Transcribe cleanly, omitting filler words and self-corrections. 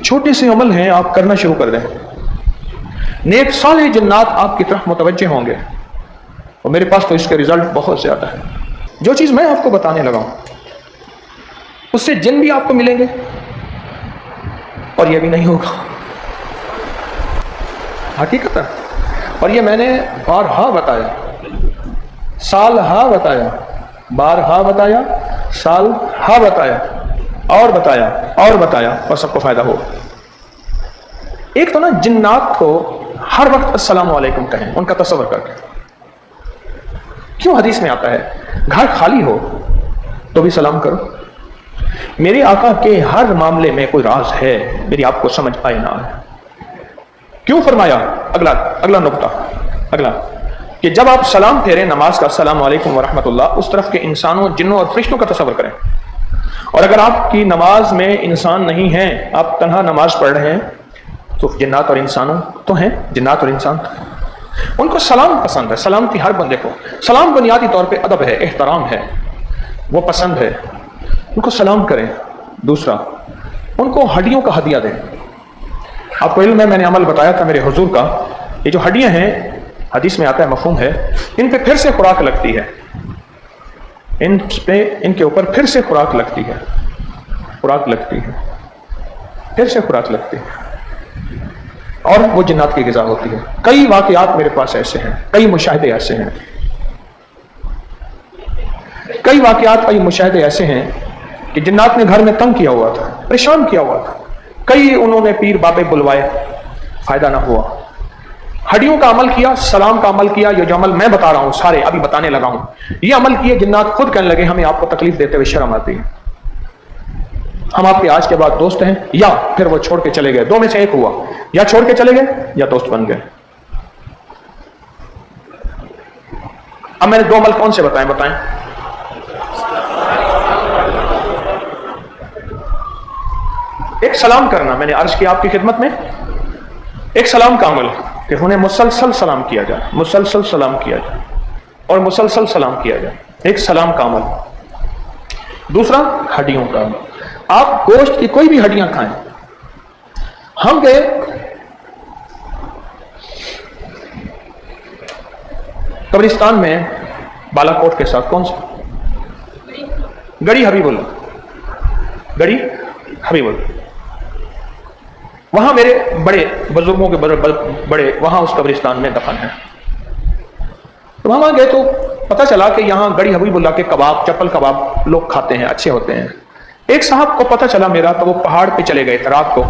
چھوٹے سے عمل ہیں، آپ کرنا شروع کر دیں، نیک صالح جنات آپ کی طرف متوجہ ہوں گے، اور میرے پاس تو اس کے رزلٹ بہت زیادہ ہے۔ جو چیز میں آپ کو بتانے لگا ہوں اس سے جن بھی آپ کو ملیں گے، اور یہ بھی نہیں ہوگا حقیقت ہے، اور یہ میں نے بارہا بتایا، سالہا بتایا، بارہا بتایا، سالہا بتایا، اور بتایا اور بتایا، اور سب کو فائدہ ہو۔ ایک تو نا جنات کو ہر وقت السلام علیکم کہیں، ان کا تصور کر کے، کیوں حدیث میں آتا ہے گھر خالی ہو تو بھی سلام کرو۔ میرے آقا کے ہر معاملے میں کوئی راز ہے، میری آپ کو سمجھ آئے نہ آئے۔ کیوں فرمایا؟ اگلا نقطہ، اگلا کہ جب آپ سلام پھیریں نماز کا، السلام علیکم ورحمۃ اللہ، اس طرف کے انسانوں، جنوں اور فرشتوں کا تصور کریں، اور اگر آپ کی نماز میں انسان نہیں ہیں، آپ تنہا نماز پڑھ رہے ہیں، تو جنات اور انسانوں تو ہیں، جنات اور انسان ان کو سلام پسند ہے۔ سلامتی ہر بندے کو، سلام بنیادی طور پہ ادب ہے، احترام ہے، وہ پسند ہے، ان کو سلام کریں۔ دوسرا، ان کو ہڈیوں کا ہدیہ دیں۔ آپ کو علم ہے، میں نے عمل بتایا تھا میرے حضور کا، یہ جو ہڈیاں ہیں، حدیث میں آتا ہے، مفہوم ہے، ان پہ پھر سے خوراک لگتی ہے، ان کے اوپر پھر سے خوراک لگتی ہے، خوراک لگتی ہے، پھر سے خوراک لگتی ہے، اور وہ جنات کی غذا ہوتی ہے۔ کئی واقعات میرے پاس ایسے ہیں، کئی مشاہدے ایسے ہیں، کئی واقعات، کئی مشاہدے ایسے ہیں کہ جنات نے گھر میں تنگ کیا ہوا تھا، پریشان کیا ہوا تھا، کئی انہوں نے پیر بابے بلوائے، فائدہ نہ ہوا، ہڈیوں کا عمل کیا، سلام کا عمل کیا۔ یہ جو عمل میں بتا رہا ہوں سارے ابھی بتانے لگا ہوں، یہ عمل کیے، جنات خود کہنے لگے ہمیں آپ کو تکلیف دیتے ہوئے شرم آتی ہے، ہم آپ کے آج کے بعد دوست ہیں، یا پھر وہ چھوڑ کے چلے گئے، دو میں سے ایک ہوا، یا چھوڑ کے چلے گئے یا دوست بن گئے۔ اب میں نے دو عمل کون سے بتائیں؟ ایک سلام کرنا، میں نے عرض کیا آپ کی خدمت میں، ایک سلام کا عمل کہ انہیں مسلسل سلام کیا جائے، مسلسل سلام کیا جائے، اور مسلسل سلام کیا جائے، ایک سلام کا عمل۔ دوسرا، ہڈیوں کا عمل۔ آپ گوشت کی کوئی بھی ہڈیاں کھائیں۔ ہم گئے قبرستان میں بالا کوٹ کے ساتھ، کون سا؟ گڑی حبیب اللہ، گڑی حبیب اللہ، وہاں میرے بڑے بزرگوں کے بڑے وہاں اس قبرستان میں دفن ہیں۔ تو وہاں گئے تو پتہ چلا کہ یہاں گڑی حبیب اللہ کے کباب، چپل کباب لوگ کھاتے ہیں، اچھے ہوتے ہیں۔ ایک صاحب کو پتہ چلا میرا، تو وہ پہاڑ پہ چلے گئے تھے رات کو،